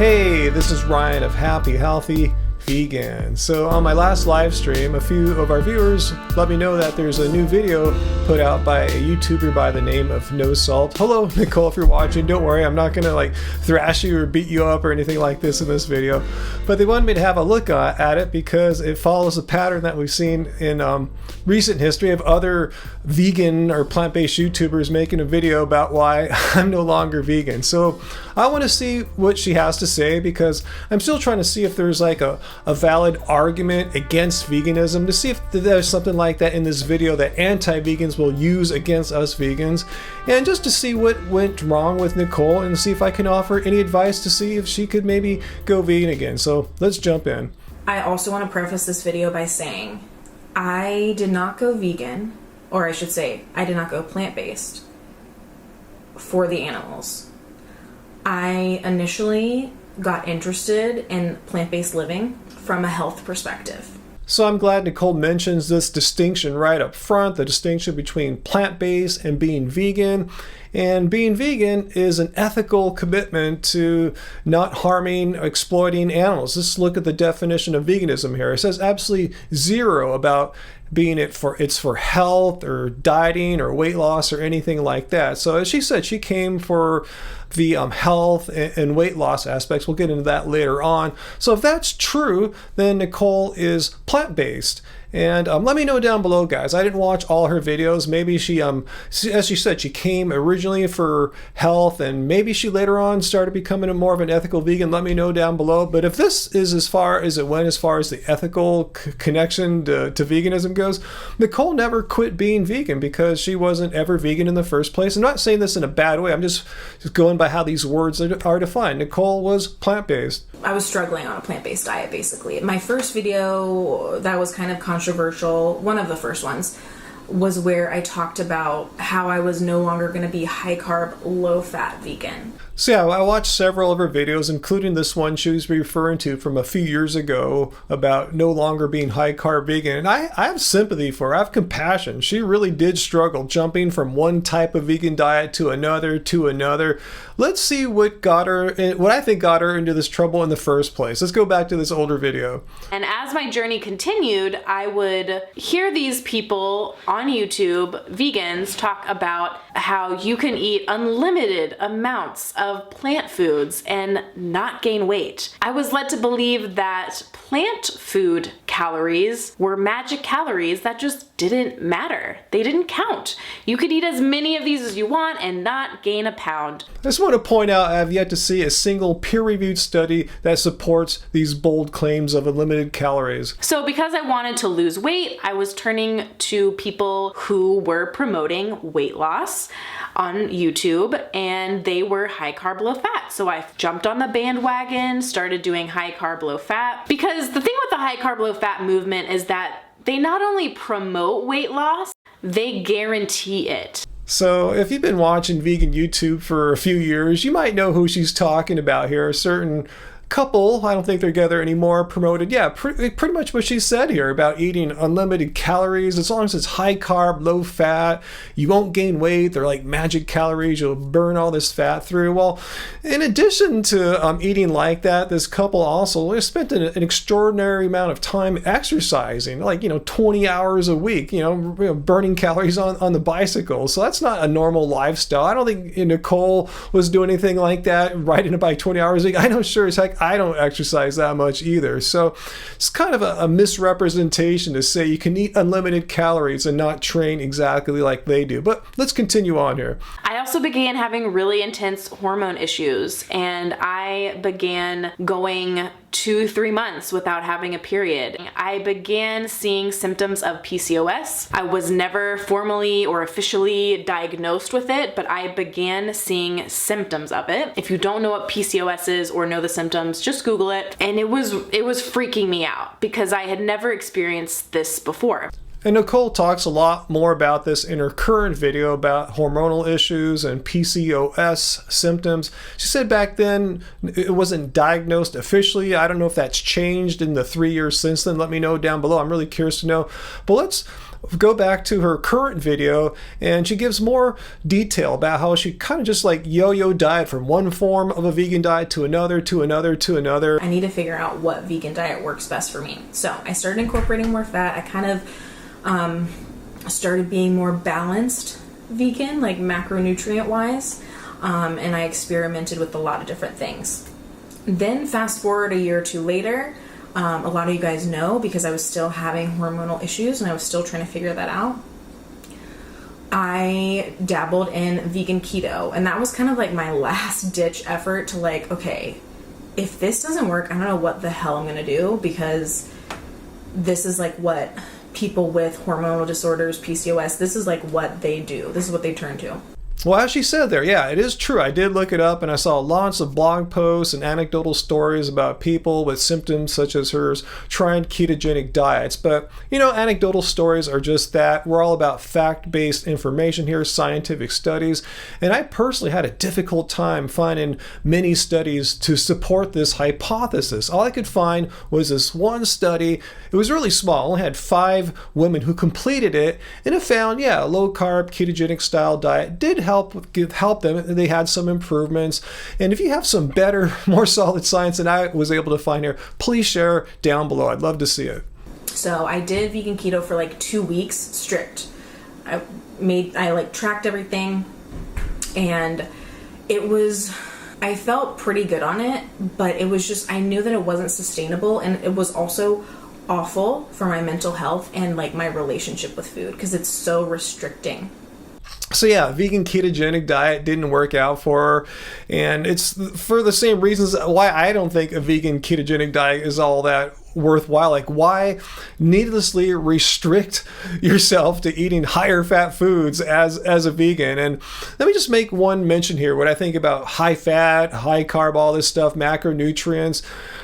Hey, this is Ryan of Happy Healthy Vegan. So on my last live stream, a few of our viewers let me know that there's a new video put out by a YouTuber by the name of No Salt. Hello, Nicole, if you're watching. Don't worry, I'm not gonna like thrash you or beat you up or anything like this in this video. But they wanted me to have a look at it because it follows a pattern that we've seen in recent history of other vegan or plant-based YouTubers making a video about why I'm no longer vegan. So I want to see what she has to say because I'm still trying to see if there's like a valid argument against veganism, to see if there's something like that in this video that anti-vegans will use against us vegans, and just to see what went wrong with Nicole and see if I can offer any advice to see if she could maybe go vegan again. So let's jump in. I also want to preface this video by saying I did not go vegan, or I should say I did not go plant-based for the animals. I initially got interested in plant-based living from a health perspective. So I'm glad Nicole mentions this distinction right up front, the distinction between plant-based and being vegan. And being vegan is an ethical commitment to not harming, exploiting animals. Let's look at the definition of veganism here. It says absolutely zero about being it's for health or dieting or weight loss or anything like that. So as she said, she came for the health and weight loss aspects. We'll get into that later on. So if that's true, then Nicole is plant-based. And let me know down below, guys. I didn't watch all her videos. Maybe she, as she said, she came originally for health, and maybe she later on started becoming more of an ethical vegan. Let me know down below. But if this is as far as it went, as far as the ethical connection to veganism goes, Nicole never quit being vegan because she wasn't ever vegan in the first place. I'm not saying this in a bad way. I'm just going by how these words are defined. Nicole was plant-based. I was struggling on a plant-based diet, basically. My first video that was kind of controversial, one of the first ones, was where I talked about how I was no longer going to be high-carb, low-fat vegan. So yeah, I watched several of her videos, including this one she was referring to from a few years ago about no longer being high-carb vegan. And I have sympathy for her. I have compassion. She really did struggle jumping from one type of vegan diet to another. Let's see what I think got her into this trouble in the first place. Let's go back to this older video. And as my journey continued, I would hear these people on YouTube, vegans, talk about how you can eat unlimited amounts of plant foods and not gain weight. I was led to believe that plant food calories were magic calories that just didn't matter. They didn't count. You could eat as many of these as you want and not gain a pound. I just want to point out I have yet to see a single peer-reviewed study that supports these bold claims of unlimited calories. So because I wanted to lose weight, I was turning to people who were promoting weight loss on YouTube, and they were high carb, low fat. So I jumped on the bandwagon, started doing high carb, low fat. Because the thing with the high carb, low fat movement is that they not only promote weight loss, they guarantee it. So if you've been watching vegan YouTube for a few years, you might know who she's talking about here. A certain couple, I don't think they're together anymore, promoted, pretty much what she said here about eating unlimited calories. As long as it's high carb, low fat, you won't gain weight. They're like magic calories. You'll burn all this fat through. Well, in addition to eating like that, this couple also spent an extraordinary amount of time exercising, like, 20 hours a week, burning calories on the bicycle. So that's not a normal lifestyle. I don't think Nicole was doing anything like that, riding a bike 20 hours a week. I know sure as heck I don't exercise that much either. So it's kind of a misrepresentation to say you can eat unlimited calories and not train exactly like they do. But let's continue on here. I also began having really intense hormone issues, and I began going 2-3 months without having a period. I began seeing symptoms of PCOS. I was never formally or officially diagnosed with it, but I began seeing symptoms of it. If you don't know what PCOS is or know the symptoms, just Google it. And it was freaking me out because I had never experienced this before. And Nicole talks a lot more about this in her current video about hormonal issues and PCOS symptoms. She said back then it wasn't diagnosed officially. I don't know if that's changed in the 3 years since then. Let me know down below. I'm really curious to know. But let's go back to her current video, and she gives more detail about how she kind of just like yo-yo diet from one form of a vegan diet to another, to another, to another. I need to figure out what vegan diet works best for me. So I started incorporating more fat. I kind of started being more balanced vegan, like macronutrient wise, and I experimented with a lot of different things. Then fast forward a year or two later, a lot of you guys know, because I was still having hormonal issues and I was still trying to figure that out, I dabbled in vegan keto, and that was kind of like my last ditch effort to like, okay, if this doesn't work, I don't know what the hell I'm gonna do, because this is like what people with hormonal disorders, PCOS, this is like what they do. This is what they turn to. Well, as she said there, yeah, it is true. I did look it up, and I saw lots of blog posts and anecdotal stories about people with symptoms such as hers trying ketogenic diets. But, you know, anecdotal stories are just that. We're all about fact-based information here, scientific studies. And I personally had a difficult time finding many studies to support this hypothesis. All I could find was this one study. It was really small. It only had 5 women who completed it, and it found, yeah, a low-carb ketogenic style diet did help them. They had some improvements. And if you have some better, more solid science than I was able to find here, please share down below. I'd love to see it. So I did vegan keto for like 2 weeks strict. I like tracked everything, and I felt pretty good on it, but it was just, I knew that it wasn't sustainable, and it was also awful for my mental health and like my relationship with food, because it's so restricting. So yeah, vegan ketogenic diet didn't work out for her, and it's for the same reasons why I don't think a vegan ketogenic diet is all that worthwhile. Like, why needlessly restrict yourself to eating higher fat foods as a vegan? And let me just make one mention here. What I think about high fat, high carb, all this stuff, macronutrients.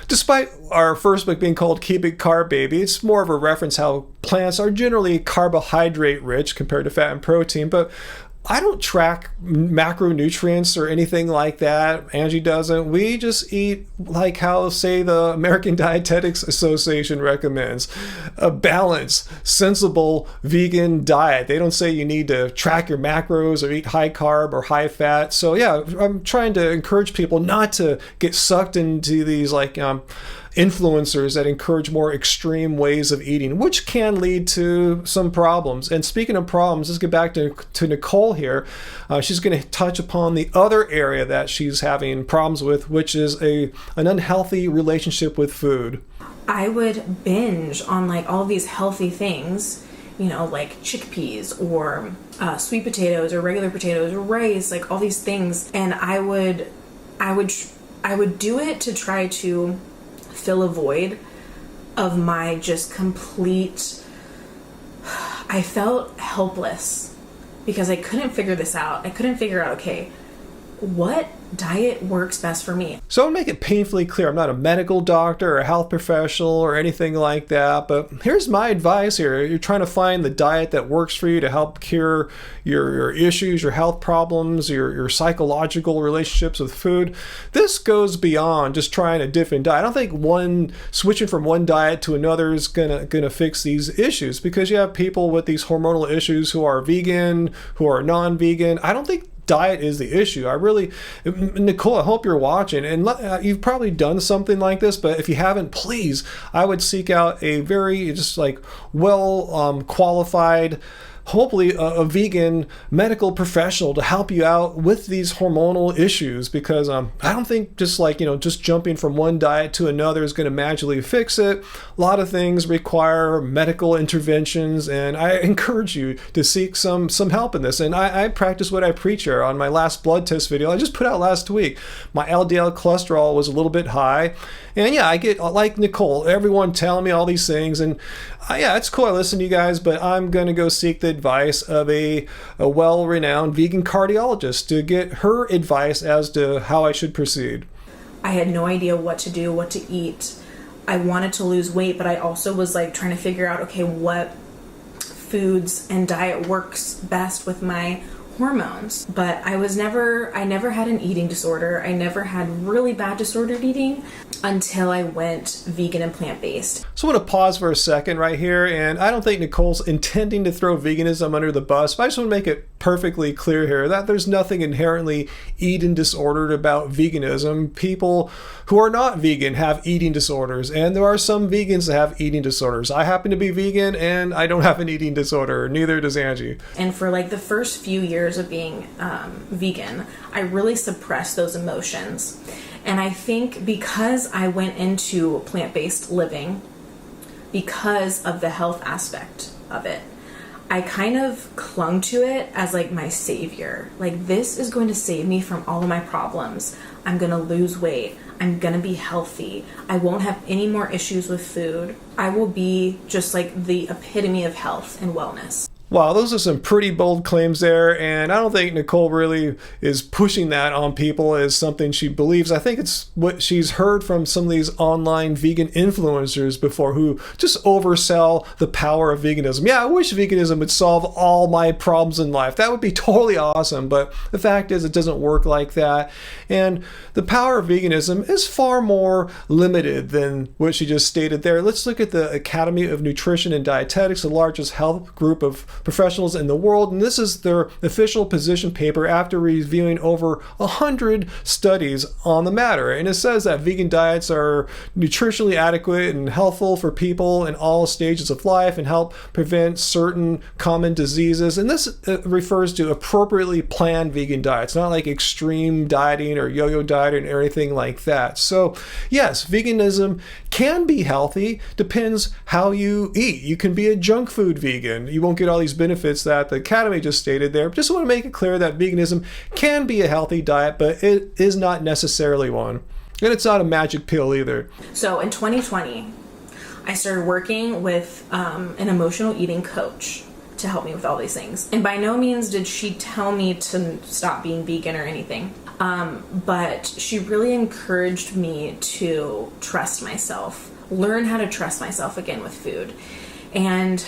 Despite our first book being called Keep It Carb Baby, it's more of a reference how plants are generally carbohydrate rich compared to fat and protein. But I don't track macronutrients or anything like that. Angie doesn't. We just eat like how, say, the American Dietetics Association recommends. A balanced, sensible vegan diet. They don't say you need to track your macros or eat high carb or high fat. So yeah, I'm trying to encourage people not to get sucked into these like influencers that encourage more extreme ways of eating, which can lead to some problems. And speaking of problems, let's get back to Nicole here. She's going to touch upon the other area that she's having problems with, which is an unhealthy relationship with food. I would binge on like all these healthy things, you know, like chickpeas or sweet potatoes or regular potatoes or rice, like all these things. And I would do it to try to fill a void of my just complete, I felt helpless because I couldn't figure this out. I couldn't figure out, okay, what diet works best for me? So I'll make it painfully clear, I'm not a medical doctor or a health professional or anything like that, but here's my advice here. You're trying to find the diet that works for you to help cure your issues, your health problems, your psychological relationships with food. This goes beyond just trying a different diet. I don't think switching from one diet to another is gonna fix these issues, because you have people with these hormonal issues who are vegan, who are non-vegan. I don't think diet is the issue. Nicole, I hope you're watching, and you've probably done something like this, but if you haven't, please, I would seek out a very just like qualified, hopefully a vegan medical professional to help you out with these hormonal issues, because I don't think just jumping from one diet to another is going to magically fix it. A lot of things require medical interventions, and I encourage you to seek some help in this. And I practice what I preach here. On my last blood test video I just put out last week, my LDL cholesterol was a little bit high, and yeah, I get, like Nicole, everyone telling me all these things, and yeah, it's cool, I listen to you guys, but I'm going to go seek the advice of a well-renowned vegan cardiologist to get her advice as to how I should proceed. I had no idea what to do, what to eat. I wanted to lose weight, but I also was like trying to figure out, okay, what foods and diet works best with my hormones. But I never had an eating disorder. I never had really bad disordered eating until I went vegan and plant-based. So I want to pause for a second right here, and I don't think Nicole's intending to throw veganism under the bus, but I just want to make it perfectly clear here that there's nothing inherently eating disordered about veganism. People who are not vegan have eating disorders, and there are some vegans that have eating disorders. I happen to be vegan, and I don't have an eating disorder. Neither does Angie. And for like the first few years of being vegan, I really suppressed those emotions. And I think because I went into plant-based living, because of the health aspect of it, I kind of clung to it as like my savior. Like, this is going to save me from all of my problems. I'm going to lose weight. I'm going to be healthy. I won't have any more issues with food. I will be just like the epitome of health and wellness. Wow, those are some pretty bold claims there, and I don't think Nicole really is pushing that on people as something she believes. I think it's what she's heard from some of these online vegan influencers before who just oversell the power of veganism. Yeah, I wish veganism would solve all my problems in life. That would be totally awesome, but the fact is it doesn't work like that. And the power of veganism is far more limited than what she just stated there. Let's look at the Academy of Nutrition and Dietetics, the largest health group of professionals in the world, and this is their official position paper after reviewing over 100 studies on the matter. And it says that vegan diets are nutritionally adequate and healthful for people in all stages of life and help prevent certain common diseases. And this refers to appropriately planned vegan diets, not like extreme dieting or yo-yo dieting or anything like that. So yes, veganism can be healthy, depends how you eat. You can be a junk food vegan. You won't get all these benefits that the Academy just stated there. Just want to make it clear that veganism can be a healthy diet, but it is not necessarily one. And it's not a magic pill either. So in 2020, I started working with an emotional eating coach to help me with all these things. And by no means did she tell me to stop being vegan or anything. But she really encouraged me to trust myself, learn how to trust myself again with food. And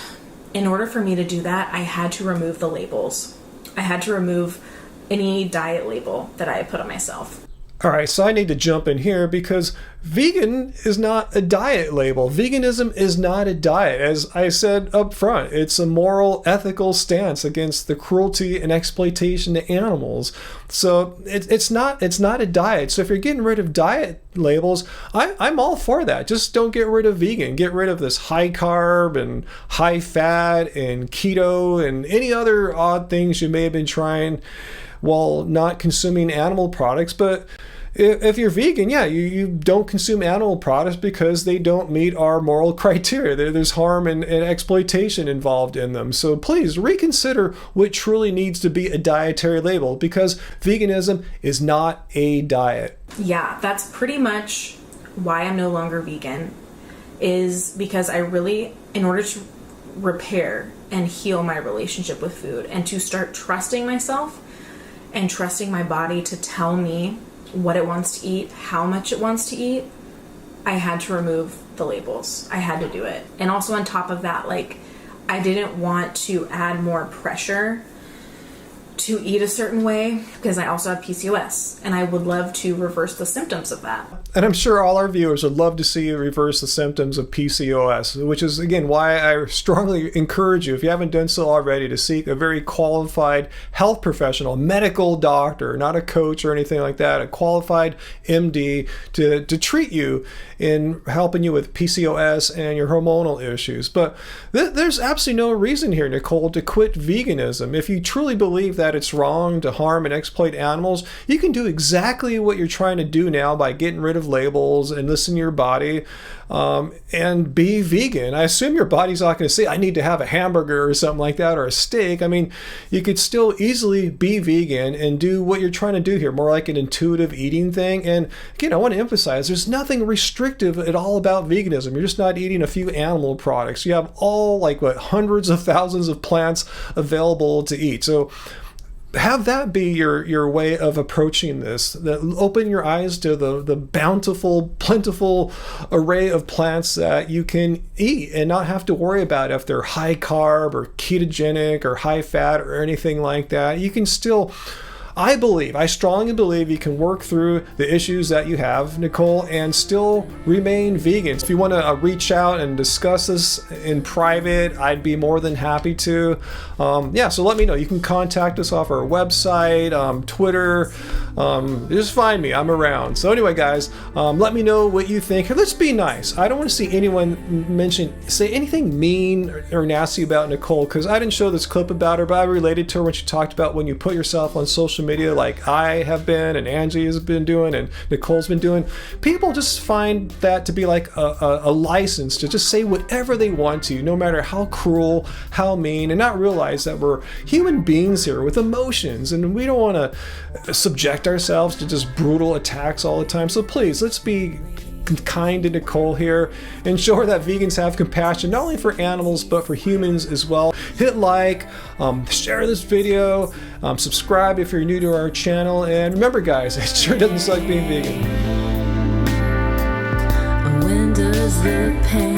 in order for me to do that, I had to remove the labels. I had to remove any diet label that I had put on myself. All right, so I need to jump in here because vegan is not a diet label. Veganism is not a diet. As I said up front, it's a moral, ethical stance against the cruelty and exploitation to animals. So it's not a diet. So if you're getting rid of diet labels, I'm all for that. Just don't get rid of vegan. Get rid of this high carb and high fat and keto and any other odd things you may have been trying while not consuming animal products. But if you're vegan, yeah, you don't consume animal products because they don't meet our moral criteria. There's harm and exploitation involved in them. So please reconsider what truly needs to be a dietary label, because veganism is not a diet. Yeah, that's pretty much why I'm no longer vegan, is because I really, in order to repair and heal my relationship with food and to start trusting myself and trusting my body to tell me what it wants to eat, how much it wants to eat, I had to remove the labels. I had to do it. And also on top of that, like, I didn't want to add more pressure to eat a certain way because I also have PCOS and I would love to reverse the symptoms of that. And I'm sure all our viewers would love to see you reverse the symptoms of PCOS, which is, again, why I strongly encourage you, if you haven't done so already, to seek a very qualified health professional, medical doctor, not a coach or anything like that, a qualified MD to treat you in helping you with PCOS and your hormonal issues. But there's absolutely no reason here, Nicole, to quit veganism. If you truly believe that it's wrong to harm and exploit animals, you can do exactly what you're trying to do now by getting rid of labels and listen to your body and be vegan. I assume your body's not going to say, I need to have a hamburger or something like that, or a steak. I mean, you could still easily be vegan and do what you're trying to do here, more like an intuitive eating thing. And again, I want to emphasize, there's nothing restrictive at all about veganism. You're just not eating a few animal products. You have all, hundreds of thousands of plants available to eat. So have that be your way of approaching this. That open your eyes to the bountiful, plentiful array of plants that you can eat and not have to worry about if they're high carb or ketogenic or high fat or anything like that. You can still, I strongly believe you can work through the issues that you have, Nicole, and still remain vegan. If you want to reach out and discuss this in private, I'd be more than happy to. So let me know. You can contact us off our website, Twitter. Just find me. I'm around. So anyway, guys, let me know what you think. Let's be nice. I don't want to see anyone say anything mean or nasty about Nicole, because I didn't show this clip about her, but I related to her when she talked about when you put yourself on social media like I have been and Angie has been doing and Nicole's been doing. People just find that to be like a license to just say whatever they want to, no matter how cruel, how mean, and not realize that we're human beings here with emotions, and we don't want to subject ourselves to just brutal attacks all the time. So please, let's be kind to Nicole here and show her that vegans have compassion not only for animals but for humans as well. Hit like, share this video, subscribe if you're new to our channel, and remember guys, it sure doesn't suck being vegan. When does the pain